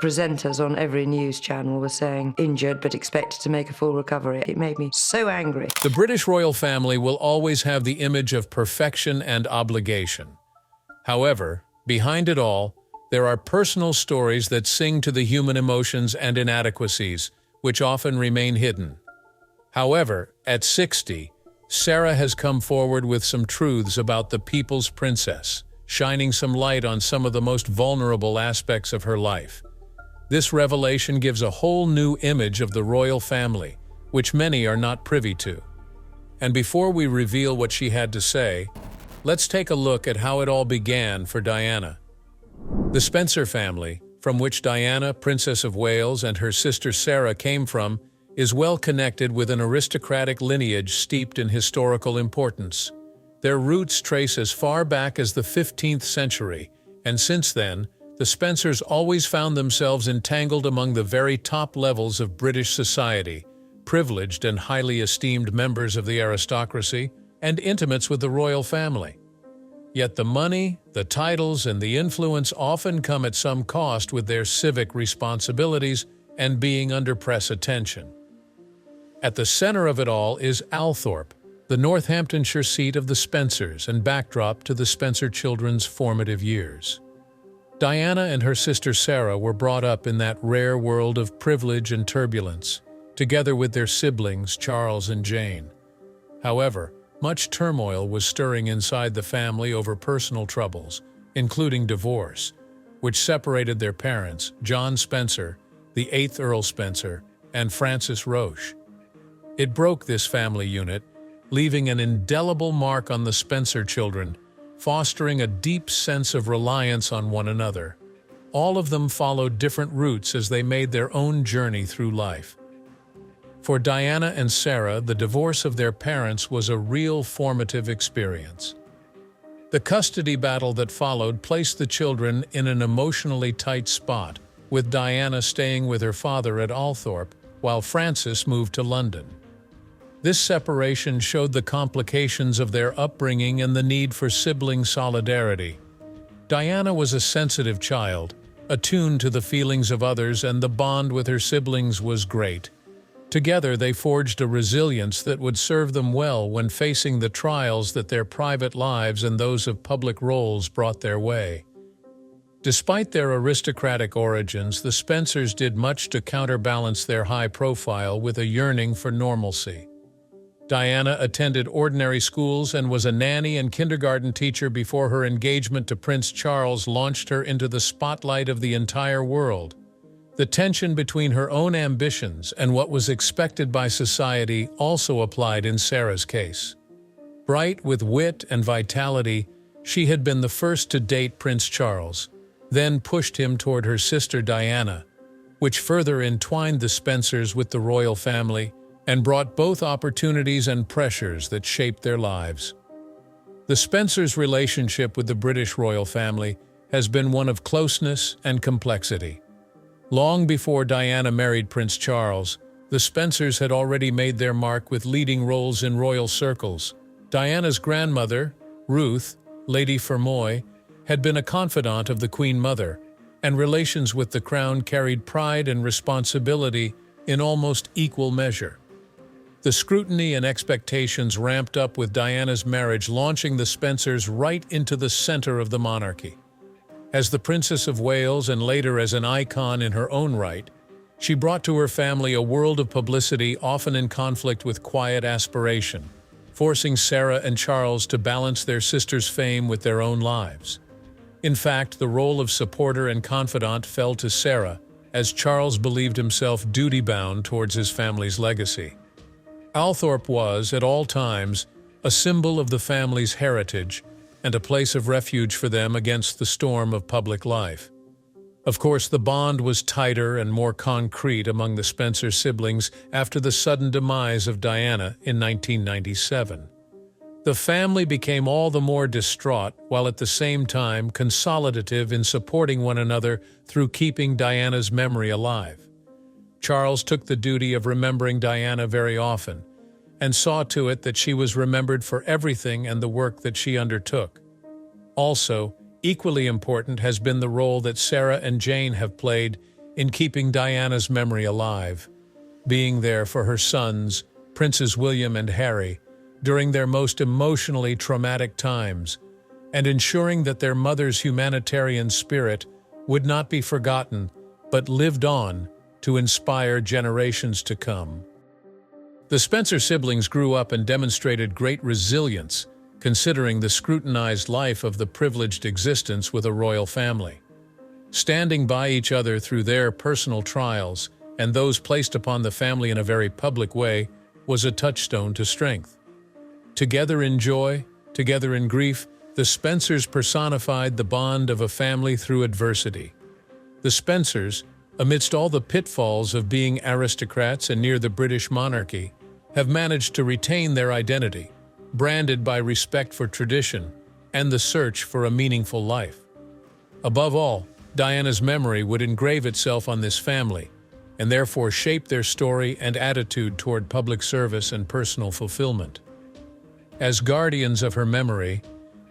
Presenters on every news channel were saying injured but expected to make a full recovery. It made me so angry. The British royal family will always have the image of perfection and obligation. However, behind it all, there are personal stories that sing to the human emotions and inadequacies, which often remain hidden. However, at 60, Sarah has come forward with some truths about the people's princess, shining some light on some of the most vulnerable aspects of her life. This revelation gives a whole new image of the royal family, which many are not privy to. And before we reveal what she had to say, let's take a look at how it all began for Diana. The Spencer family, from which Diana, Princess of Wales, and her sister Sarah came from, is well connected with an aristocratic lineage steeped in historical importance. Their roots trace as far back as the 15th century, and since then, the Spencers always found themselves entangled among the very top levels of British society, privileged and highly esteemed members of the aristocracy, and intimates with the royal family. Yet the money, the titles, and the influence often come at some cost with their civic responsibilities and being under press attention. At the center of it all is Althorp, the Northamptonshire seat of the Spencers and backdrop to the Spencer children's formative years. Diana and her sister Sarah were brought up in that rare world of privilege and turbulence, together with their siblings Charles and Jane. However, much turmoil was stirring inside the family over personal troubles, including divorce, which separated their parents, John Spencer, the 8th Earl Spencer, and Frances Roche. It broke this family unit, leaving an indelible mark on the Spencer children, fostering a deep sense of reliance on one another. All of them followed different routes as they made their own journey through life. For Diana and Sarah, the divorce of their parents was a real formative experience. The custody battle that followed placed the children in an emotionally tight spot, with Diana staying with her father at Althorp, while Frances moved to London. This separation showed the complications of their upbringing and the need for sibling solidarity. Diana was a sensitive child, attuned to the feelings of others, and the bond with her siblings was great. Together, they forged a resilience that would serve them well when facing the trials that their private lives and those of public roles brought their way. Despite their aristocratic origins, the Spencers did much to counterbalance their high profile with a yearning for normalcy. Diana attended ordinary schools and was a nanny and kindergarten teacher before her engagement to Prince Charles launched her into the spotlight of the entire world. The tension between her own ambitions and what was expected by society also applied in Sarah's case. Bright with wit and vitality, she had been the first to date Prince Charles, then pushed him toward her sister Diana, which further entwined the Spencers with the royal family and brought both opportunities and pressures that shaped their lives. The Spencers' relationship with the British royal family has been one of closeness and complexity. Long before Diana married Prince Charles, the Spencers had already made their mark with leading roles in royal circles. Diana's grandmother, Ruth, Lady Fermoy, had been a confidant of the Queen Mother, and relations with the crown carried pride and responsibility in almost equal measure. The scrutiny and expectations ramped up with Diana's marriage, launching the Spencers right into the center of the monarchy. As the Princess of Wales and later as an icon in her own right, she brought to her family a world of publicity often in conflict with quiet aspiration, forcing Sarah and Charles to balance their sister's fame with their own lives. In fact, the role of supporter and confidant fell to Sarah, as Charles believed himself duty-bound towards his family's legacy. Althorp was, at all times, a symbol of the family's heritage and a place of refuge for them against the storm of public life. Of course, the bond was tighter and more concrete among the Spencer siblings after the sudden demise of Diana in 1997. The family became all the more distraught, while at the same time consolidative in supporting one another through keeping Diana's memory alive. Charles took the duty of remembering Diana very often, and saw to it that she was remembered for everything and the work that she undertook. Also, equally important has been the role that Sarah and Jane have played in keeping Diana's memory alive, being there for her sons, Princes William and Harry, during their most emotionally traumatic times, and ensuring that their mother's humanitarian spirit would not be forgotten but lived on to inspire generations to come. The Spencer siblings grew up and demonstrated great resilience, considering the scrutinized life of the privileged existence with a royal family. Standing by each other through their personal trials and those placed upon the family in a very public way was a touchstone to strength. Together in joy, together in grief, the Spencers personified the bond of a family through adversity. The Spencers, amidst all the pitfalls of being aristocrats and near the British monarchy, have managed to retain their identity, branded by respect for tradition and the search for a meaningful life. Above all, Diana's memory would engrave itself on this family, and therefore shape their story and attitude toward public service and personal fulfillment. As guardians of her memory,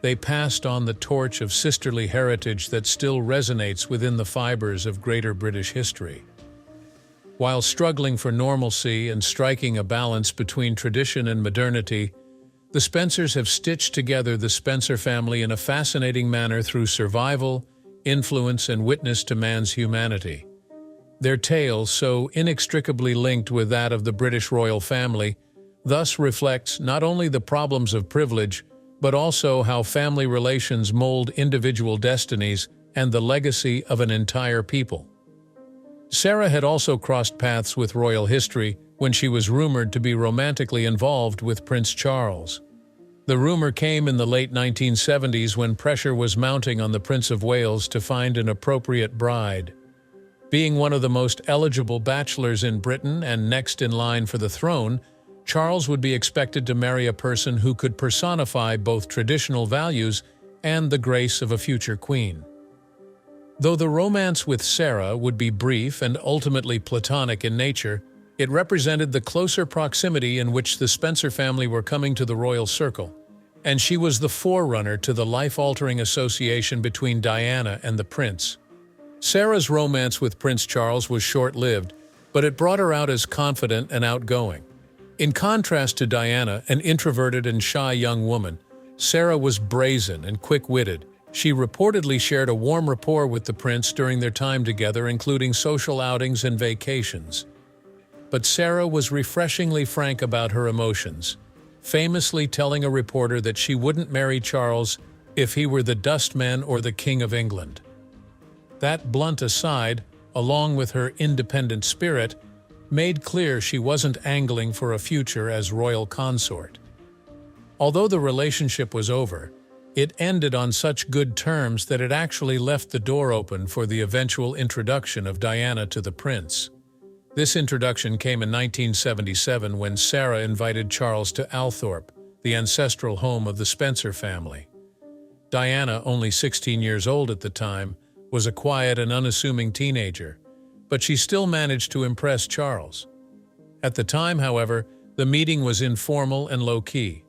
they passed on the torch of sisterly heritage that still resonates within the fibers of greater British history. While struggling for normalcy and striking a balance between tradition and modernity, the Spencers have stitched together the Spencer family in a fascinating manner through survival, influence, and witness to man's humanity. Their tale, so inextricably linked with that of the British royal family, thus reflects not only the problems of privilege, but also how family relations mold individual destinies and the legacy of an entire people. Sarah had also crossed paths with royal history when she was rumored to be romantically involved with Prince Charles. The rumor came in the late 1970s when pressure was mounting on the Prince of Wales to find an appropriate bride. Being one of the most eligible bachelors in Britain and next in line for the throne, Charles would be expected to marry a person who could personify both traditional values and the grace of a future queen. Though the romance with Sarah would be brief and ultimately platonic in nature, it represented the closer proximity in which the Spencer family were coming to the royal circle, and she was the forerunner to the life-altering association between Diana and the prince. Sarah's romance with Prince Charles was short-lived, but it brought her out as confident and outgoing. In contrast to Diana, an introverted and shy young woman, Sarah was brazen and quick-witted. She reportedly shared a warm rapport with the prince during their time together, including social outings and vacations. But Sarah was refreshingly frank about her emotions, famously telling a reporter that she wouldn't marry Charles if he were the dustman or the King of England. That blunt aside, along with her independent spirit, made clear she wasn't angling for a future as royal consort. Although the relationship was over, it ended on such good terms that it actually left the door open for the eventual introduction of Diana to the prince. This introduction came in 1977 when Sarah invited Charles to Althorpe, the ancestral home of the Spencer family. Diana, only 16 years old at the time, was a quiet and unassuming teenager, but she still managed to impress Charles. At the time, however, the meeting was informal and low-key.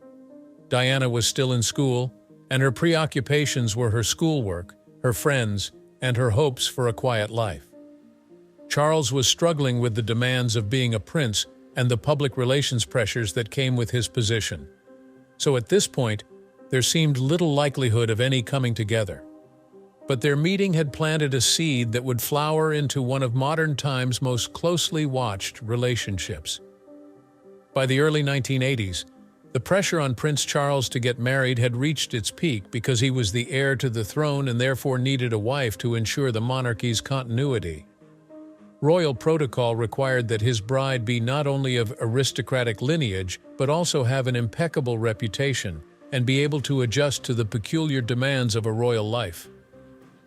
Diana was still in school, and her preoccupations were her schoolwork, her friends, and her hopes for a quiet life. Charles was struggling with the demands of being a prince and the public relations pressures that came with his position. So at this point, there seemed little likelihood of any coming together. But their meeting had planted a seed that would flower into one of modern times' most closely watched relationships. By the early 1980s, the pressure on Prince Charles to get married had reached its peak because he was the heir to the throne and therefore needed a wife to ensure the monarchy's continuity. Royal protocol required that his bride be not only of aristocratic lineage, but also have an impeccable reputation and be able to adjust to the peculiar demands of a royal life.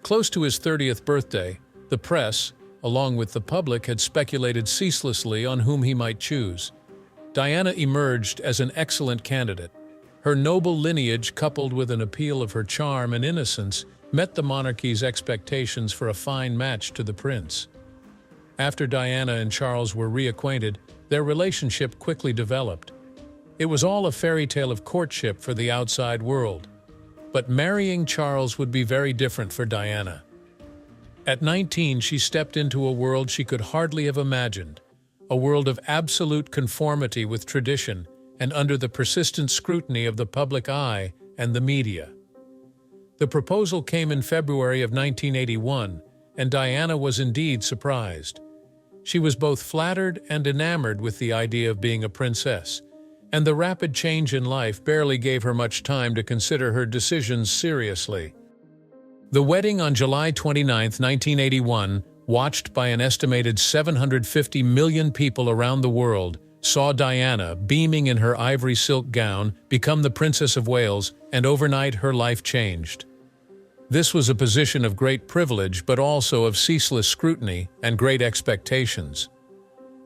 Close to his 30th birthday, the press, along with the public, had speculated ceaselessly on whom he might choose. Diana emerged as an excellent candidate. Her noble lineage, coupled with an appeal of her charm and innocence, met the monarchy's expectations for a fine match to the prince. After Diana and Charles were reacquainted, their relationship quickly developed. It was all a fairy tale of courtship for the outside world. But marrying Charles would be very different for Diana. At 19, she stepped into a world she could hardly have imagined, a world of absolute conformity with tradition and under the persistent scrutiny of the public eye and the media. The proposal came in February of 1981, and Diana was indeed surprised. She was both flattered and enamored with the idea of being a princess, and the rapid change in life barely gave her much time to consider her decisions seriously. The wedding on July 29, 1981, watched by an estimated 750 million people around the world, saw Diana, beaming in her ivory silk gown, become the Princess of Wales, and overnight her life changed. This was a position of great privilege, but also of ceaseless scrutiny and great expectations.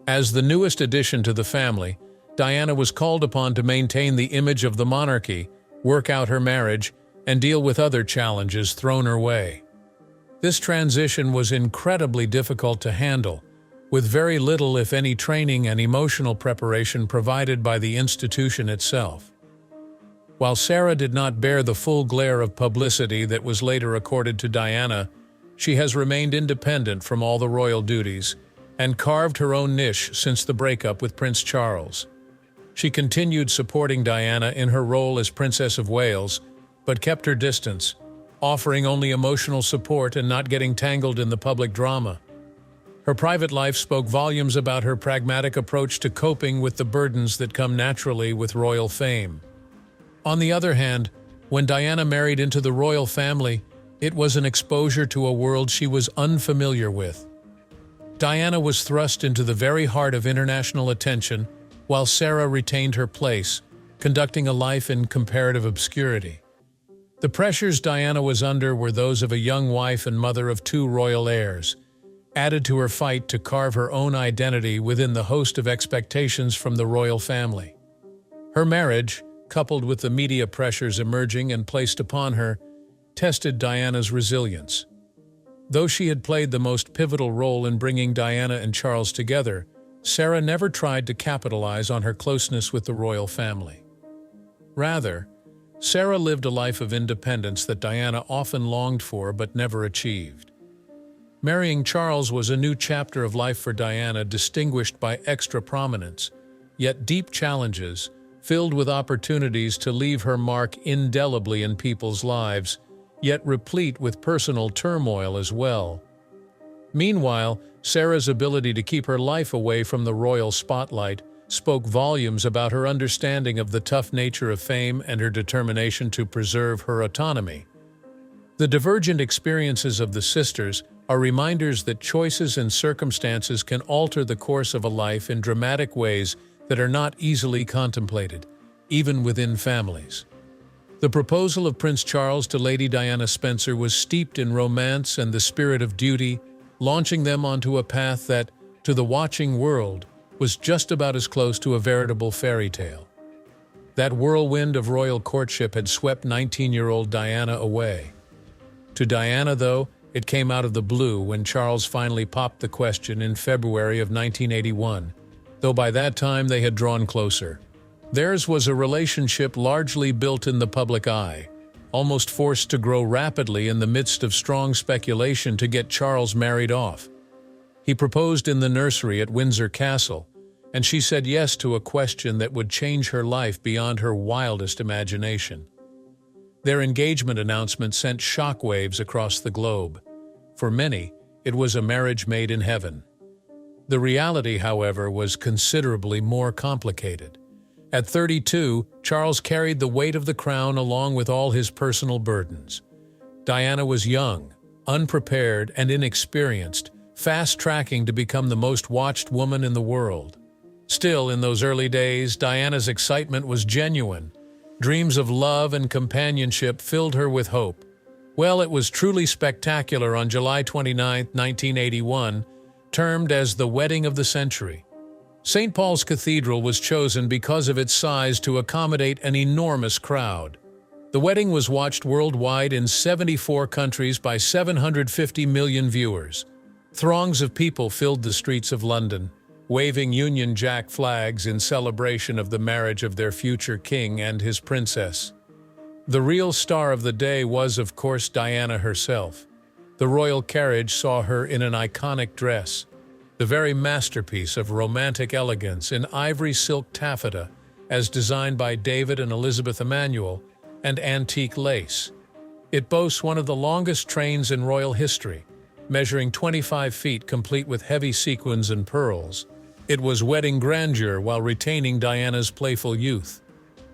As the newest addition to the family, Diana was called upon to maintain the image of the monarchy, work out her marriage, and deal with other challenges thrown her way. This transition was incredibly difficult to handle, with very little, if any, training and emotional preparation provided by the institution itself. While Sarah did not bear the full glare of publicity that was later accorded to Diana, she has remained independent from all the royal duties and carved her own niche since the breakup with Prince Charles. She continued supporting Diana in her role as Princess of Wales, but kept her distance, offering only emotional support and not getting tangled in the public drama. Her private life spoke volumes about her pragmatic approach to coping with the burdens that come naturally with royal fame. On the other hand, when Diana married into the royal family, it was an exposure to a world she was unfamiliar with. Diana was thrust into the very heart of international attention, while Sarah retained her place, conducting a life in comparative obscurity. The pressures Diana was under were those of a young wife and mother of two royal heirs, added to her fight to carve her own identity within the host of expectations from the royal family. Her marriage, coupled with the media pressures emerging and placed upon her, tested Diana's resilience. Though she had played the most pivotal role in bringing Diana and Charles together, Sarah never tried to capitalize on her closeness with the royal family. Rather, Sarah lived a life of independence that Diana often longed for but never achieved. Marrying Charles was a new chapter of life for Diana, distinguished by extra prominence, yet deep challenges, filled with opportunities to leave her mark indelibly in people's lives, yet replete with personal turmoil as well. Meanwhile, Sarah's ability to keep her life away from the royal spotlight spoke volumes about her understanding of the tough nature of fame and her determination to preserve her autonomy. The divergent experiences of the sisters are reminders that choices and circumstances can alter the course of a life in dramatic ways that are not easily contemplated, even within families. The proposal of Prince Charles to Lady Diana Spencer was steeped in romance and the spirit of duty, launching them onto a path that, to the watching world, was just about as close to a veritable fairy tale. That whirlwind of royal courtship had swept 19-year-old Diana away. To Diana, though, it came out of the blue when Charles finally popped the question in February of 1981, though by that time they had drawn closer. Theirs was a relationship largely built in the public eye, almost forced to grow rapidly in the midst of strong speculation to get Charles married off. He proposed in the nursery at Windsor Castle, and she said yes to a question that would change her life beyond her wildest imagination. Their engagement announcement sent shockwaves across the globe. For many, it was a marriage made in heaven. The reality, however, was considerably more complicated. At 32, Charles carried the weight of the crown along with all his personal burdens. Diana was young, unprepared, and inexperienced, fast-tracking to become the most watched woman in the world. Still, in those early days, Diana's excitement was genuine. Dreams of love and companionship filled her with hope. Well, it was truly spectacular on July 29, 1981, termed as the wedding of the century. St. Paul's Cathedral was chosen because of its size to accommodate an enormous crowd. The wedding was watched worldwide in 74 countries by 750 million viewers. Throngs of people filled the streets of London, waving Union Jack flags in celebration of the marriage of their future king and his princess. The real star of the day was, of course, Diana herself. The royal carriage saw her in an iconic dress, the very masterpiece of romantic elegance in ivory silk taffeta, as designed by David and Elizabeth Emanuel, and antique lace. It boasts one of the longest trains in royal history, measuring 25 feet complete with heavy sequins and pearls. It was wedding grandeur while retaining Diana's playful youth.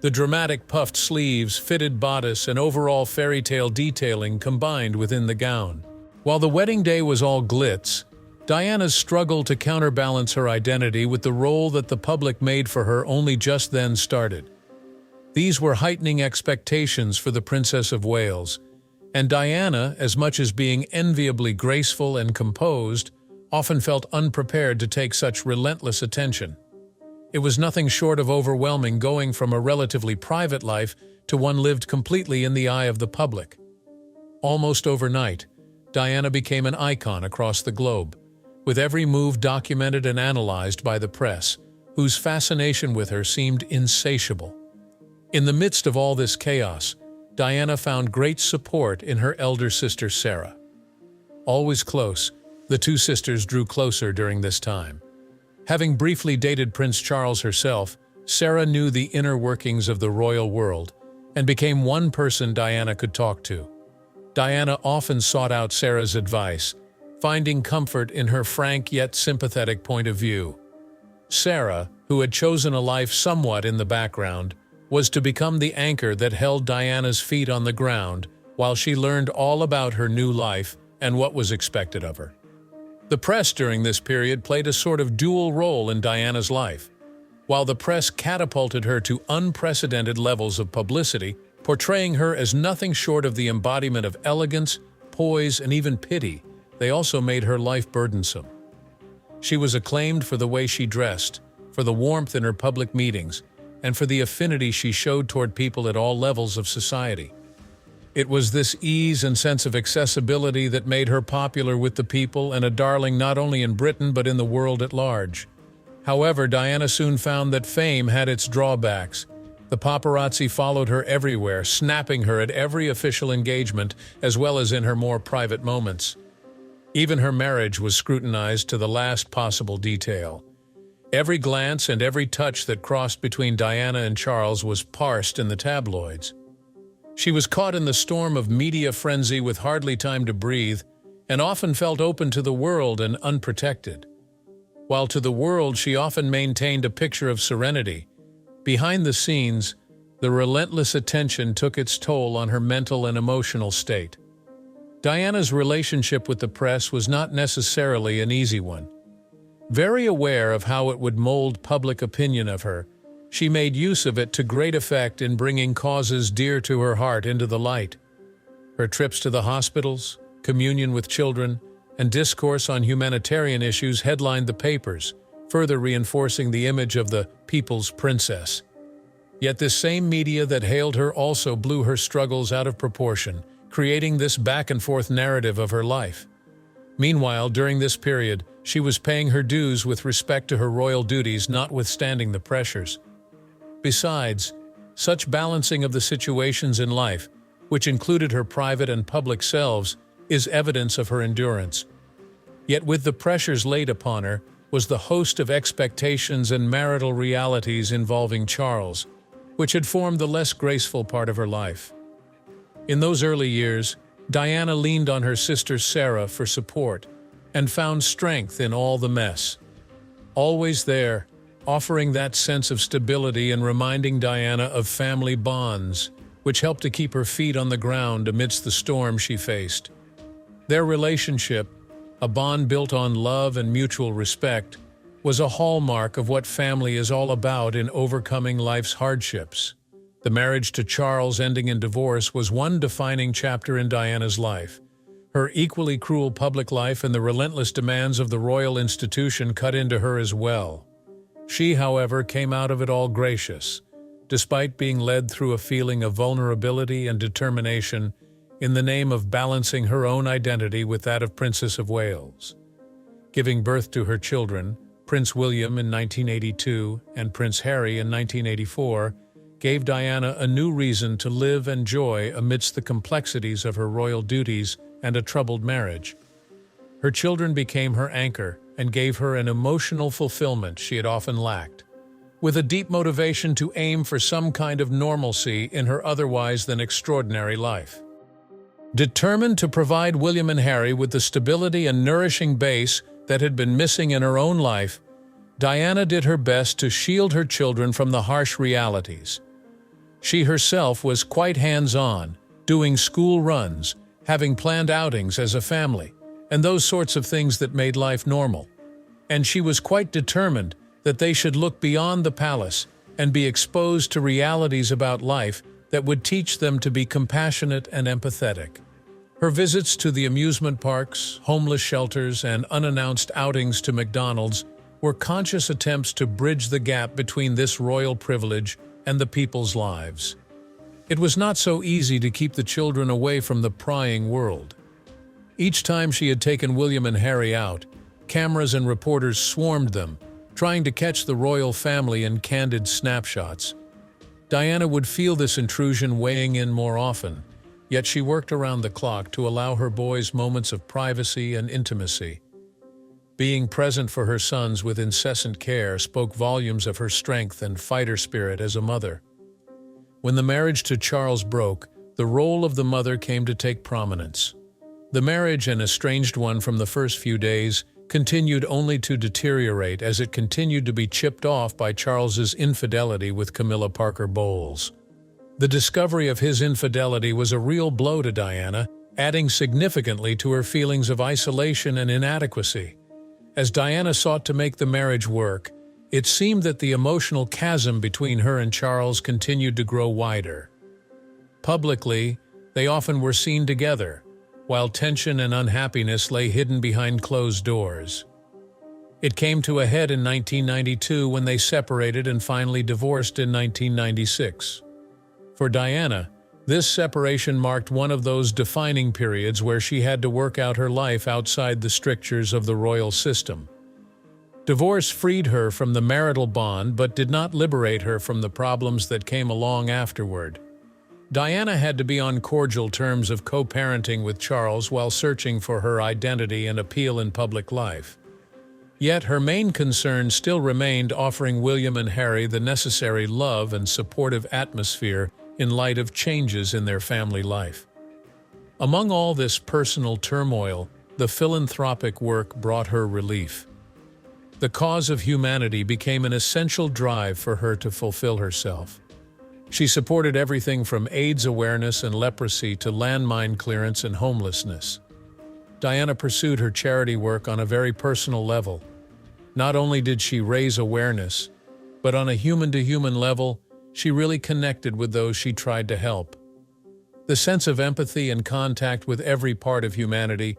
The dramatic puffed sleeves, fitted bodice, and overall fairy tale detailing combined within the gown. While the wedding day was all glitz, Diana's struggle to counterbalance her identity with the role that the public made for her only just then started. These were heightening expectations for the Princess of Wales, and Diana, as much as being enviably graceful and composed, often felt unprepared to take such relentless attention. It was nothing short of overwhelming going from a relatively private life to one lived completely in the eye of the public. Almost overnight, Diana became an icon across the globe, with every move documented and analyzed by the press, whose fascination with her seemed insatiable. In the midst of all this chaos, Diana found great support in her elder sister Sarah. Always close, the two sisters drew closer during this time. Having briefly dated Prince Charles herself, Sarah knew the inner workings of the royal world and became one person Diana could talk to. Diana often sought out Sarah's advice, finding comfort in her frank yet sympathetic point of view. Sarah, who had chosen a life somewhat in the background, was to become the anchor that held Diana's feet on the ground while she learned all about her new life and what was expected of her. The press during this period played a sort of dual role in Diana's life. While the press catapulted her to unprecedented levels of publicity, portraying her as nothing short of the embodiment of elegance, poise, and even pity, they also made her life burdensome. She was acclaimed for the way she dressed, for the warmth in her public meetings, and for the affinity she showed toward people at all levels of society. It was this ease and sense of accessibility that made her popular with the people and a darling not only in Britain but in the world at large. However, Diana soon found that fame had its drawbacks. The paparazzi followed her everywhere, snapping her at every official engagement as well as in her more private moments. Even her marriage was scrutinized to the last possible detail. Every glance and every touch that crossed between Diana and Charles was parsed in the tabloids. She was caught in the storm of media frenzy with hardly time to breathe, and often felt open to the world and unprotected. While to the world she often maintained a picture of serenity, behind the scenes, the relentless attention took its toll on her mental and emotional state. Diana's relationship with the press was not necessarily an easy one. Very aware of how it would mold public opinion of her, she made use of it to great effect in bringing causes dear to her heart into the light. Her trips to the hospitals, communion with children, and discourse on humanitarian issues headlined the papers, further reinforcing the image of the people's princess. Yet this same media that hailed her also blew her struggles out of proportion, creating this back-and-forth narrative of her life. Meanwhile, during this period, she was paying her dues with respect to her royal duties, notwithstanding the pressures. Besides, such balancing of the situations in life, which included her private and public selves, is evidence of her endurance. Yet with the pressures laid upon her was the host of expectations and marital realities involving Charles, which had formed the less graceful part of her life. In those early years, Diana leaned on her sister Sarah for support and found strength in all the mess. Always there, offering that sense of stability and reminding Diana of family bonds, which helped to keep her feet on the ground amidst the storm she faced. Their relationship, a bond built on love and mutual respect, was a hallmark of what family is all about in overcoming life's hardships. The marriage to Charles ending in divorce was one defining chapter in Diana's life. Her equally cruel public life and the relentless demands of the royal institution cut into her as well. She, however, came out of it all gracious, despite being led through a feeling of vulnerability and determination in the name of balancing her own identity with that of Princess of Wales. Giving birth to her children, Prince William in 1982 and Prince Harry in 1984, gave Diana a new reason to live and joy amidst the complexities of her royal duties and a troubled marriage. Her children became her anchor and gave her an emotional fulfillment she had often lacked, with a deep motivation to aim for some kind of normalcy in her otherwise than extraordinary life. Determined to provide William and Harry with the stability and nourishing base that had been missing in her own life, Diana did her best to shield her children from the harsh realities. She herself was quite hands-on, doing school runs, having planned outings as a family, and those sorts of things that made life normal. And she was quite determined that they should look beyond the palace and be exposed to realities about life that would teach them to be compassionate and empathetic. Her visits to the amusement parks, homeless shelters, and unannounced outings to McDonald's were conscious attempts to bridge the gap between this royal privilege and the people's lives. It was not so easy to keep the children away from the prying world. Each time she had taken William and Harry out, cameras and reporters swarmed them, trying to catch the royal family in candid snapshots. Diana would feel this intrusion weighing in more often, yet she worked around the clock to allow her boys moments of privacy and intimacy. Being present for her sons with incessant care spoke volumes of her strength and fighter spirit as a mother. When the marriage to Charles broke, the role of the mother came to take prominence. The marriage, an estranged one from the first few days, continued only to deteriorate as it continued to be chipped off by Charles's infidelity with Camilla Parker Bowles. The discovery of his infidelity was a real blow to Diana, adding significantly to her feelings of isolation and inadequacy. As Diana sought to make the marriage work, it seemed that the emotional chasm between her and Charles continued to grow wider. Publicly, they often were seen together, while tension and unhappiness lay hidden behind closed doors. It came to a head in 1992 when they separated and finally divorced in 1996. For Diana, this separation marked one of those defining periods where she had to work out her life outside the strictures of the royal system. Divorce freed her from the marital bond but did not liberate her from the problems that came along afterward. Diana had to be on cordial terms of co-parenting with Charles while searching for her identity and appeal in public life. Yet her main concern still remained offering William and Harry the necessary love and supportive atmosphere in light of changes in their family life. Among all this personal turmoil, the philanthropic work brought her relief. The cause of humanity became an essential drive for her to fulfill herself. She supported everything from AIDS awareness and leprosy to landmine clearance and homelessness. Diana pursued her charity work on a very personal level. Not only did she raise awareness, but on a human-to-human level, she really connected with those she tried to help. The sense of empathy and contact with every part of humanity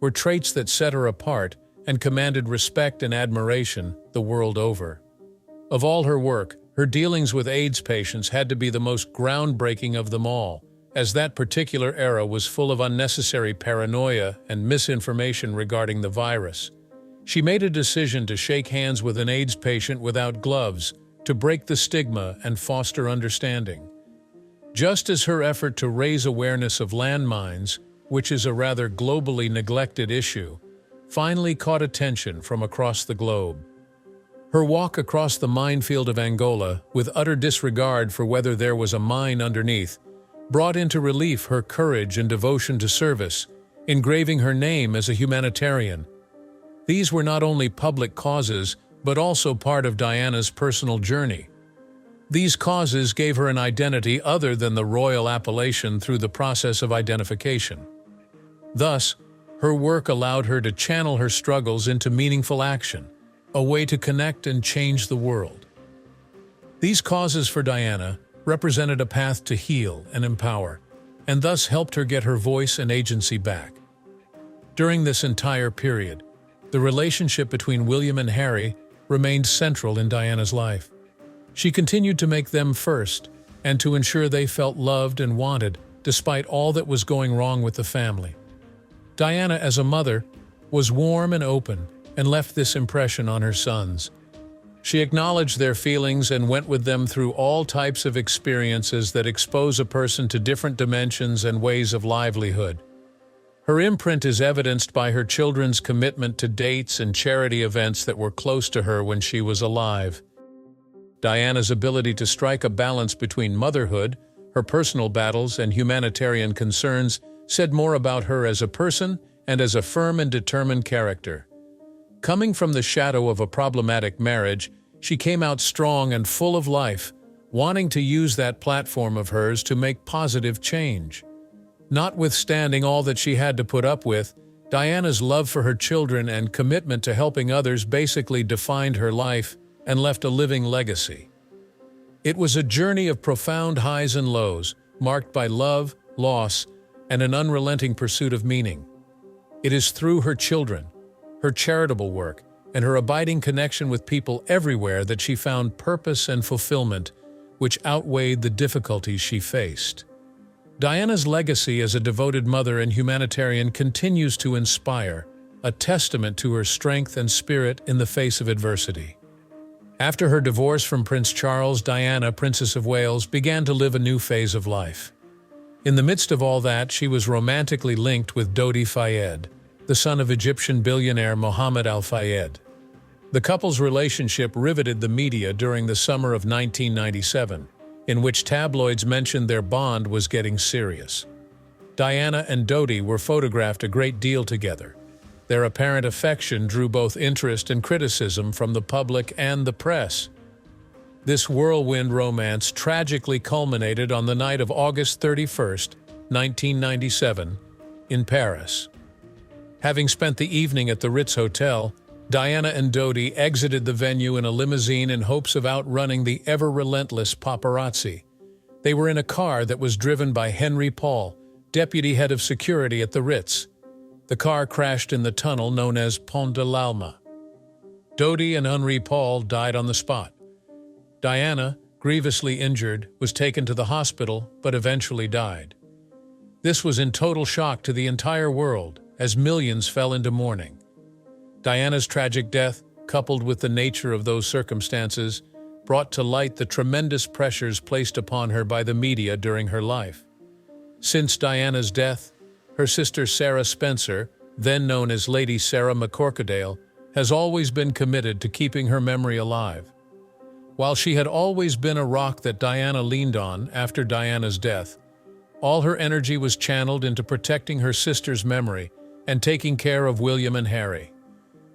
were traits that set her apart and commanded respect and admiration the world over. Of all her work, her dealings with AIDS patients had to be the most groundbreaking of them all, as that particular era was full of unnecessary paranoia and misinformation regarding the virus. She made a decision to shake hands with an AIDS patient without gloves, to break the stigma and foster understanding. Just as her effort to raise awareness of landmines, which is a rather globally neglected issue, finally caught attention from across the globe. Her walk across the minefield of Angola, with utter disregard for whether there was a mine underneath, brought into relief her courage and devotion to service, engraving her name as a humanitarian. These were not only public causes, but also part of Diana's personal journey. These causes gave her an identity other than the royal appellation through the process of identification. Thus, her work allowed her to channel her struggles into meaningful action, a way to connect and change the world. These causes for Diana represented a path to heal and empower, and thus helped her get her voice and agency back. During this entire period, the relationship between William and Harry remained central in Diana's life. She continued to make them first, and to ensure they felt loved and wanted despite all that was going wrong with the family. Diana, as a mother, was warm and open and left this impression on her sons. She acknowledged their feelings and went with them through all types of experiences that expose a person to different dimensions and ways of livelihood. Her imprint is evidenced by her children's commitment to dates and charity events that were close to her when she was alive. Diana's ability to strike a balance between motherhood, her personal battles, and humanitarian concerns said more about her as a person and as a firm and determined character. Coming from the shadow of a problematic marriage, she came out strong and full of life, wanting to use that platform of hers to make positive change. Notwithstanding all that she had to put up with, Diana's love for her children and commitment to helping others basically defined her life and left a living legacy. It was a journey of profound highs and lows, marked by love, loss, and an unrelenting pursuit of meaning. It is through her children, her charitable work, and her abiding connection with people everywhere that she found purpose and fulfillment, which outweighed the difficulties she faced. Diana's legacy as a devoted mother and humanitarian continues to inspire, a testament to her strength and spirit in the face of adversity. After her divorce from Prince Charles, Diana, Princess of Wales, began to live a new phase of life. In the midst of all that, she was romantically linked with Dodi Fayed, the son of Egyptian billionaire Mohammed Al-Fayed. The couple's relationship riveted the media during the summer of 1997, in which tabloids mentioned their bond was getting serious. Diana and Dodi were photographed a great deal together. Their apparent affection drew both interest and criticism from the public and the press. This whirlwind romance tragically culminated on the night of August 31st, 1997, in Paris. Having spent the evening at the Ritz Hotel, Diana and Dodi exited the venue in a limousine in hopes of outrunning the ever-relentless paparazzi. They were in a car that was driven by Henry Paul, deputy head of security at the Ritz. The car crashed in the tunnel known as Pont de l'Alma. Dodi and Henri Paul died on the spot. Diana, grievously injured, was taken to the hospital but eventually died. This was in total shock to the entire world, as millions fell into mourning. Diana's tragic death, coupled with the nature of those circumstances, brought to light the tremendous pressures placed upon her by the media during her life. Since Diana's death, her sister Sarah Spencer, then known as Lady Sarah McCorquodale, has always been committed to keeping her memory alive. While she had always been a rock that Diana leaned on after Diana's death, all her energy was channeled into protecting her sister's memory and taking care of William and Harry.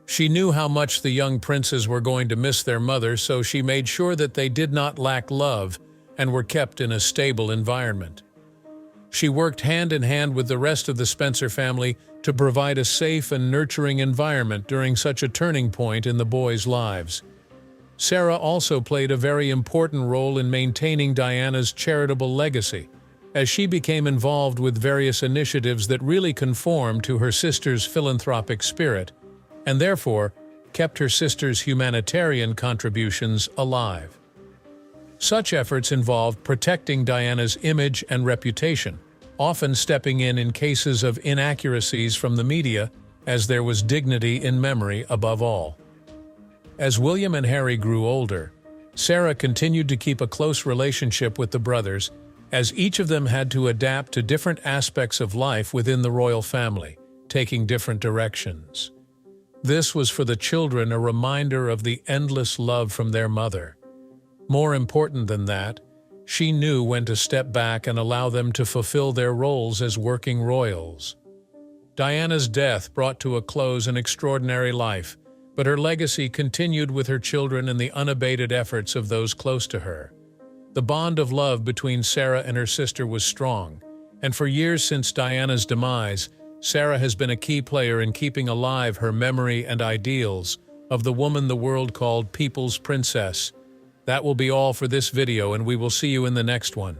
She knew how much the young princes were going to miss their mother, so she made sure that they did not lack love and were kept in a stable environment. She worked hand in hand with the rest of the Spencer family to provide a safe and nurturing environment during such a turning point in the boys' lives. Sarah also played a very important role in maintaining Diana's charitable legacy, as she became involved with various initiatives that really conformed to her sister's philanthropic spirit, and therefore kept her sister's humanitarian contributions alive. Such efforts involved protecting Diana's image and reputation, often stepping in cases of inaccuracies from the media, as there was dignity in memory above all. As William and Harry grew older, Sarah continued to keep a close relationship with the brothers, as each of them had to adapt to different aspects of life within the royal family, taking different directions. This was for the children a reminder of the endless love from their mother. More important than that, she knew when to step back and allow them to fulfill their roles as working royals. Diana's death brought to a close an extraordinary life, but her legacy continued with her children and the unabated efforts of those close to her. The bond of love between Sarah and her sister was strong, and for years since Diana's demise, Sarah has been a key player in keeping alive her memory and ideals of the woman the world called People's Princess. That will be all for this video, and we will see you in the next one.